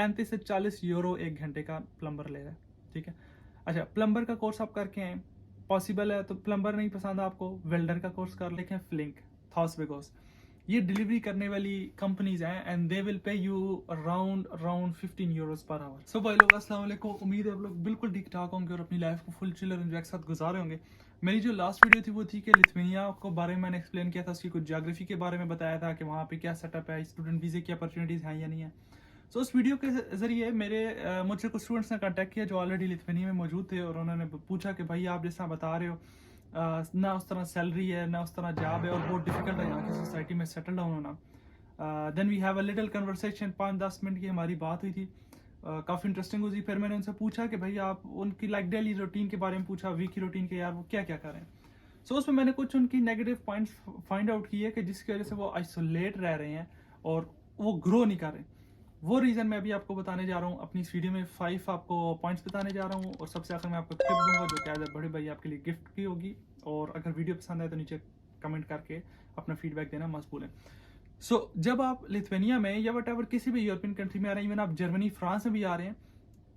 35 से 40 यूरो 1 घंटे का प्लम्बर ले रहा है, ठीक है। अच्छा, प्लम्बर का कोर्स आप करके आए, पॉसिबल है तो प्लम्बर नहीं पसंद आपको, वेल्डर का कोर्स कर लेके फ्लिंक, थॉसबेगोस, ये डिलीवरी करने वाली कंपनीज हैं and they will pay you around 15 euros per hour. So भाई लोग अस्सलाम वालेकुम, उम्मीद है आप लोग बिल्कुल ठीक ठाक होंगे और अपनी लाइफ को फुल चिल और एंजॉय के साथ गुजारे होंगे। मेरी जो लास्ट वीडियो थी वो थी कि लिथुआनिया को बारे में मैंने एक्सप्लेन किया था, उसकी कुछ ज्योग्राफी के बारे में बताया था कि वहाँ पे क्या सेटअप है, स्टूडेंट वीजे की अपॉर्चुनिटीज़ हैं या नहीं है। सो उस वीडियो के ज़रिए मुझसे कुछ स्टूडेंट्स ने कांटेक्ट किया जो ऑलरेडी लिथुआनिया में मौजूद थे और उन्होंने पूछा कि भाई आप जैसा बता रहे हो ना उस तरह सैलरी है ना उस तरह जॉब है और बहुत डिफिकल्ट है यहाँ की सोसाइटी में सेटल डाउन होना। Then we have a little conversation, 5-10 minute की हमारी बात हुई थी, काफ़ी इंटरेस्टिंग हुई। फिर मैंने उनसे पूछा कि भाई आप उनकी लाइक डेली रूटीन के बारे में पूछा, वीक की रूटीन के, यार वो क्या क्या करें। सो उसमें मैंने कुछ उनकी नेगेटिव पॉइंट्स फाइंड आउट किए कि जिसकी वजह से वो आइसोलेट रह रहे हैं और वो ग्रो नहीं कर रहे। वो रीज़न मैं अभी आपको बताने जा रहा हूँ अपनी इस वीडियो में। 5 आपको पॉइंट्स बताने जा रहा हूँ और सबसे आखिर में आपको टिप दूंगा जो कि आज बड़े भाई आपके लिए गिफ्ट की होगी। और अगर वीडियो पसंद आए तो नीचे कमेंट करके अपना फीडबैक देना मत भूलें। सो जब आप लिथुआनिया में या वट एवर किसी भी यूरोपियन कंट्री में आ रहे हैं, इवन आप जर्मनी फ्रांस में भी आ रहे हैं,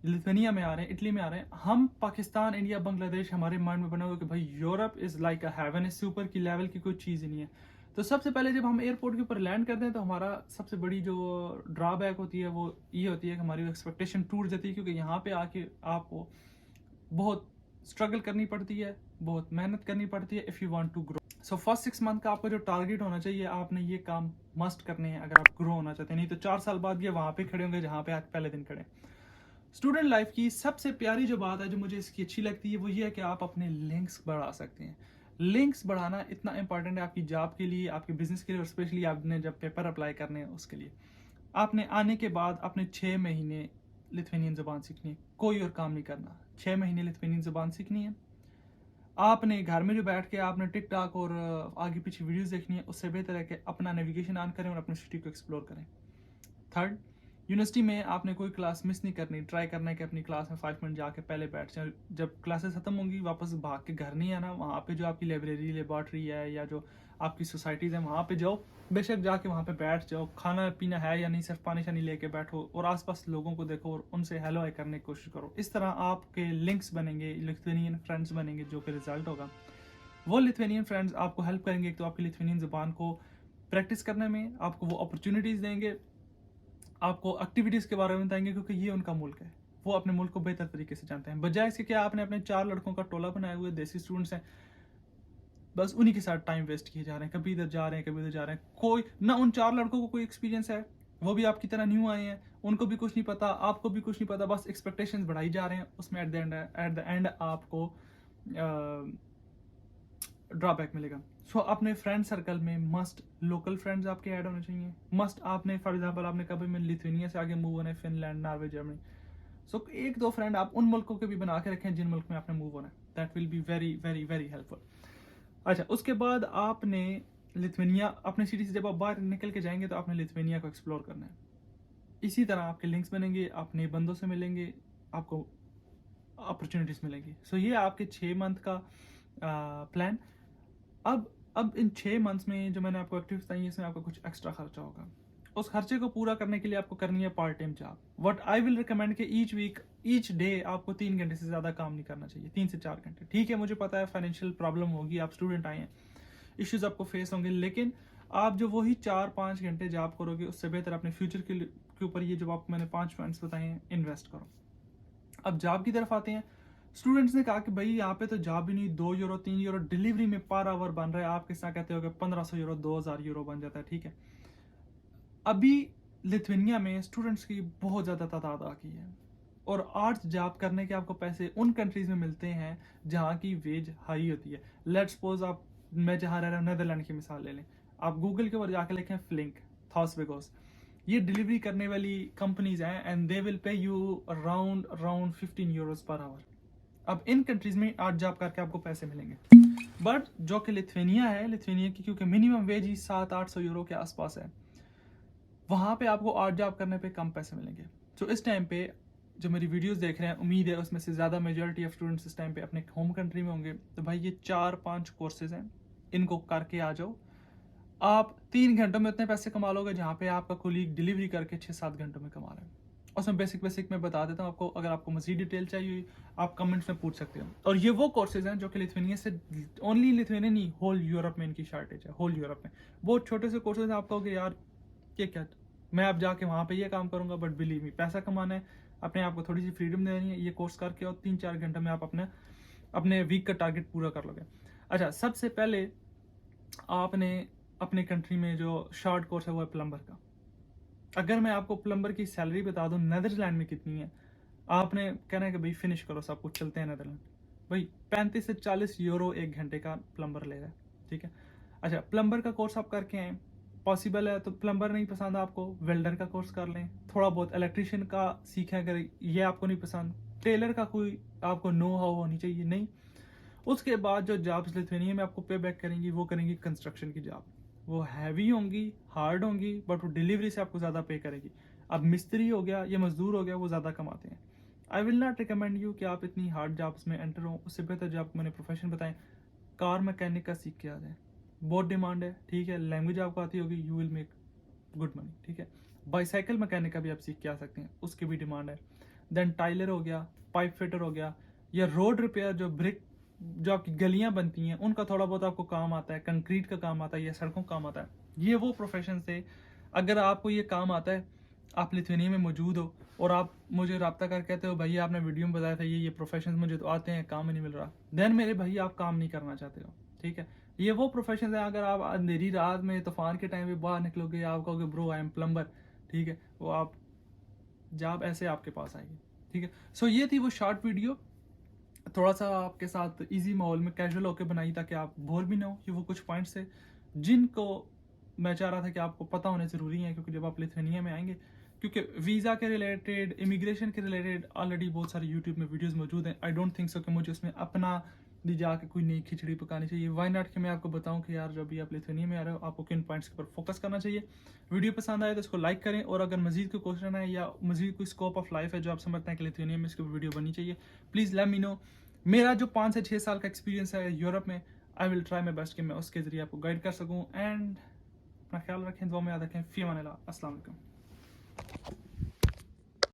लिथुआनिया में आ रहे हैं, इटली में आ रहे हैं, हम पाकिस्तान इंडिया बांग्लादेश हमारे माइंड में बना हुआ कि भाई Europe is like a heaven, इससे ऊपर की लेवल की कोई चीज़ ही नहीं है। तो सबसे पहले जब हम एयरपोर्ट के ऊपर लैंड करते हैं तो हमारा सबसे बड़ी जो ड्रॉबैक होती है वो ये होती है कि हमारी एक्सपेक्टेशन टूट जाती है, क्योंकि यहाँ पे आके आपको बहुत स्ट्रगल करनी पड़ती है, बहुत मेहनत करनी पड़ती है if you want to grow. So first 6 month का आपका जो टारगेट होना चाहिए, आपने ये काम मस्ट करने हैं अगर आप ग्रो होना चाहते हैं, नहीं तो 4 साल बाद ये वहाँ पे खड़े होंगे जहाँ पे आप पहले दिन खड़े। स्टूडेंट लाइफ की सबसे प्यारी जो बात है जो मुझे इसकी अच्छी लगती है वो ये है कि आप अपने लिंक्स बढ़ा सकते हैं। लिंक्स बढ़ाना इतना इंपॉर्टेंट है आपकी जॉब के लिए, आपके बिजनेस के लिए और स्पेशली आपने जब पेपर अप्लाई करने हैं उसके लिए। आपने आने के बाद अपने 6 महीने लिथुआनियन ज़ुबान सीखनी है, कोई और काम नहीं करना। 6 महीने लिथुआनियन ज़ुबान सीखनी है। आपने घर में जो बैठ के आपने टिकटॉक और आगे पीछे वीडियोस देखनी है, उससे बेहतर है कि अपना नेविगेशन ऑन करें और अपनी सिटी को एक्सप्लोर करें। थर्ड, यूनिवर्सिटी में आपने कोई क्लास मिस नहीं करनी, ट्राई करना है कि अपनी क्लास में 5 मिनट जाके पहले बैठ जाए। जब क्लासेस खत्म होंगी वापस भाग के घर नहीं आना, वहाँ पे जो आपकी लाइब्रेरी लेबॉर्ट्री है या जो आपकी सोसाइटीज़ हैं वहाँ पे जाओ, बेशक जाके वहाँ पे बैठ जाओ, खाना पीना है या नहीं सिर्फ पानी शानी लेके बैठो और आसपास लोगों को देखो और उनसे हेलो हाय करने की कोशिश करो। इस तरह आपके लिंक्स बनेंगे, लिथुआनियन फ्रेंड्स बनेंगे, जो कि रिजल्ट होगा वो लिथुआनियन फ्रेंड्स आपको हेल्प करेंगे। एक तो आपकी लिथुआनियन ज़ुबान को प्रैक्टिस करने में, आपको वो अपॉर्चुनिटीज़ देंगे, आपको एक्टिविटीज़ के बारे में बताएंगे, क्योंकि ये उनका मुल्क है, वो अपने मुल्क को बेहतर तरीके से जानते हैं। बजाय इसके क्या आपने अपने 4 लड़कों का टोला बनाए हुए देसी स्टूडेंट्स हैं, बस उन्हीं के साथ टाइम वेस्ट किए जा रहे हैं, कभी इधर जा रहे हैं कभी उधर जा रहे हैं। कोई ना उन 4 लड़कों को कोई एक्सपीरियंस है, वो भी आपकी तरह न्यू आए हैं, उनको भी कुछ नहीं पता, आपको भी कुछ नहीं पता, बस एक्सपेक्टेशंस बढ़ाई जा रहे हैं। उसमें एट द एंड आपको ड्रॉबैक मिलेगा। सो अपने फ्रेंड सर्कल में मस्ट लोकल फ्रेंड्स आपके ऐड होने चाहिए। मस्ट आपने फॉर एग्जांपल आपने कभी मैं लिथुआनिया से आगे मूव होना है, फिनलैंड, नॉर्वे, जर्मनी, सो 1-2 फ्रेंड आप उन मुल्कों के भी बना के रखें जिन मुल्क में आपने मूव होना है। That will be very very very helpful. अच्छा, उसके बाद आपने लिथुआनिया अपनी सिटी से जब आप बाहर निकल के जाएंगे तो आपने लिथुआनिया को एक्सप्लोर करना है। इसी तरह आपके लिंक्स बनेंगे, आप नए बंदों से मिलेंगे, आपको अपॉर्चुनिटीज़ मिलेंगी। सो ये आपके 6 मंथ का प्लान। अब इन 6 मंथ्स में जो मैंने आपको एक्टिविटीज बताई, इसमें आपका कुछ एक्स्ट्रा खर्चा होगा। उस खर्चे को पूरा करने के लिए आपको करनी है part time job. What I will recommend कि ईच वीक ईच डे आपको 3 घंटे से ज़्यादा काम नहीं करना चाहिए, 3 से 4 घंटे। ठीक है, मुझे पता है फाइनेंशियल प्रॉब्लम होगी, आप स्टूडेंट आए हैं, इश्यूज आपको फेस होंगे, लेकिन आप जो वही 4-5 घंटे जॉब करोगे उससे बेहतर अपने फ्यूचर के ऊपर ये जो आपको मैंने 5 पॉइंट्स बताए हैं इन्वेस्ट करो। अब जॉब की तरफ आते हैं। स्टूडेंट्स ने कहा कि भाई यहाँ पे तो जॉब ही नहीं, 2 यूरो 3 यूरो डिलीवरी में पर आवर बन रहा है, आप किस तरह कहते हो कि 1500 यूरो 2000 यूरो बन जाता है। ठीक है, अभी लिथुआनिया में स्टूडेंट्स की बहुत ज़्यादा तादाद आ गई है और आर्ट्स जॉब करने के आपको पैसे उन कंट्रीज में मिलते हैं जहाँ की वेज हाई होती है। लेट सपोज आप, मैं जहाँ रह रहा हूँ नेदरलैंड की मिसाल ले लें, आप गूगल के ऊपर जाकर लिखें फ्लिंक, थॉसबेगोस, ये डिलीवरी करने वाली कंपनीज हैं and they will pay you around 15 euros per our. अब इन कंट्रीज में आर्ट जॉब करके आपको पैसे मिलेंगे, बट जो कि लिथुआनिया है, लिथुआनिया की क्योंकि मिनिमम वेज ही 700-800 यूरो के आसपास है, वहाँ पे आपको आर्ट जॉब करने पे कम पैसे मिलेंगे। तो इस टाइम पे जो मेरी वीडियोस देख रहे हैं, उम्मीद है उसमें से ज़्यादा मेजॉरिटी ऑफ स्टूडेंट्स इस टाइम पे अपने होम कंट्री में होंगे। तो भाई ये 4-5 कोर्सेज हैं, इनको करके आ जाओ। आप 3 घंटों में उतने पैसे कमा लोगे जहाँ पे आपका कोलीग डिलीवरी करके 6-7 घंटों में कमा रहे हैं। उसमें बेसिक मैं बता देता हूँ आपको। अगर आपको मज़ीद डिटेल चाहिए आप कमेंट्स में पूछ सकते हो। और ये वो कोर्सेज़ हैं जो कि लिथुआनिया से, ओनली लिथुआनिया नहीं, होल यूरोप में इनकी शॉर्टेज है, होल यूरोप में। बहुत छोटे से कोर्सेज़ हैं, आप कहोगे यार ये क्या, मैं अब जाके वहाँ पे ये काम करूँगा, बट बिलीव मी पैसा कमाना है, अपने आप को थोड़ी सी फ्रीडम देनी है। ये कोर्स करके और 3-4 घंटे में आप अपने वीक का टारगेट पूरा कर लोगे। अच्छा, सबसे पहले आपने अपने कंट्री में जो शॉर्ट कोर्स है वो है प्लम्बर का। अगर मैं आपको प्लम्बर की सैलरी बता दूं नेदरलैंड में कितनी है, आपने कहना है कि भाई फिनिश करो सब कुछ, चलते हैं नेदरलैंड। भाई 35 से 40 यूरो 1 घंटे का प्लम्बर ले रहा है, ठीक है। अच्छा, प्लम्बर का कोर्स आप करके आए, पॉसिबल है तो प्लम्बर नहीं पसंद आपको, वेल्डर का कोर्स कर लें। थोड़ा बहुत इलेक्ट्रिशियन का सीखें अगर ये आपको नहीं पसंद। टेलर का कोई आपको नो हाउ होनी चाहिए नहीं। उसके बाद जो जॉब्स लिथुआनिया में आपको पे बैक करेंगी वो करेंगी कंस्ट्रक्शन की जॉब। वो हैवी होंगी, हार्ड होंगी, बट वो डिलीवरी से आपको ज़्यादा पे करेगी। अब मिस्त्री हो गया या मजदूर हो गया, वो ज़्यादा कमाते हैं। I will not recommend you कि आप इतनी हार्ड जॉब्स में एंटर हो। उससे बेहतर जो आपको मैंने प्रोफेशन बताएं, कार मैकेनिक का सीख के आ जाए, बहुत डिमांड है, ठीक है। लैंग्वेज आपको आती होगी, you will make good money, ठीक है। बाईसाइकिल मैकेनिक का भी आप सीख के आ सकते हैं, उसकी भी डिमांड है। देन टाइलर हो गया, पाइप फिटर हो गया, या रोड रिपेयर, जो ब्रिक, जो आपकी गलियां बनती हैं उनका थोड़ा बहुत आपको काम आता है, कंक्रीट का काम आता है या सड़कों का काम आता है। ये वो प्रोफेशन से अगर आपको ये काम आता है, आप लिथुआनिया में मौजूद हो और आप मुझे रब्ता कर कहते हो भाई आपने वीडियो में बताया था ये प्रोफेशन मुझे तो आते हैं, काम ही नहीं मिल रहा, देन मेरे भाई आप काम नहीं करना चाहते हो, ठीक है। ये वो प्रोफेशन है, अगर आप अंधेरी रात में तूफान के टाइम पे बाहर निकलोगे, आप कहोगे ब्रो आई एम प्लम्बर, ठीक है, वो आप जॉब ऐसे आपके पास आएगी, ठीक है। सो ये थी वो शॉर्ट वीडियो, थोड़ा सा आपके साथ इजी माहौल में कैजुअल होकर बनाई ताकि आप बोर भी ना हो। कि वो कुछ पॉइंट्स थे जिनको मैं चाह रहा था कि आपको पता होने ज़रूरी है, क्योंकि जब आप लिथुआनिया में आएंगे, क्योंकि वीज़ा के रिलेटेड, इमिग्रेशन के रिलेटेड ऑलरेडी बहुत सारे यूट्यूब में वीडियोस मौजूद हैं। आई डोंट थिंक सो कि मुझे उसमें अपना दी जाके कोई नई खिचड़ी पकानी चाहिए। वाई नॉट कि मैं आपको बताऊं कि यार जब भी आप लिथुआनिया में आ रहे हो आपको किन पॉइंट्स के ऊपर फोकस करना चाहिए। वीडियो पसंद आए तो इसको लाइक करें, और अगर मजीद कोई क्वेश्चन है या मजीद कोई स्कोप ऑफ लाइफ है जो आप समझते हैं कि लिथुआनिया में इसके ऊपर वीडियो बननी चाहिए, प्लीज़ लेट मी नो। मेरा जो 5 से 6 साल का एक्सपीरियंस है यूरोप में, I will try my best कि मैं उसके जरिए आपको गाइड कर सकूँ। एंड अपना ख्याल रखें, दुआ में याद रखें। फ़ी अमान अल्लाह, अस्सलाम वालेकुम।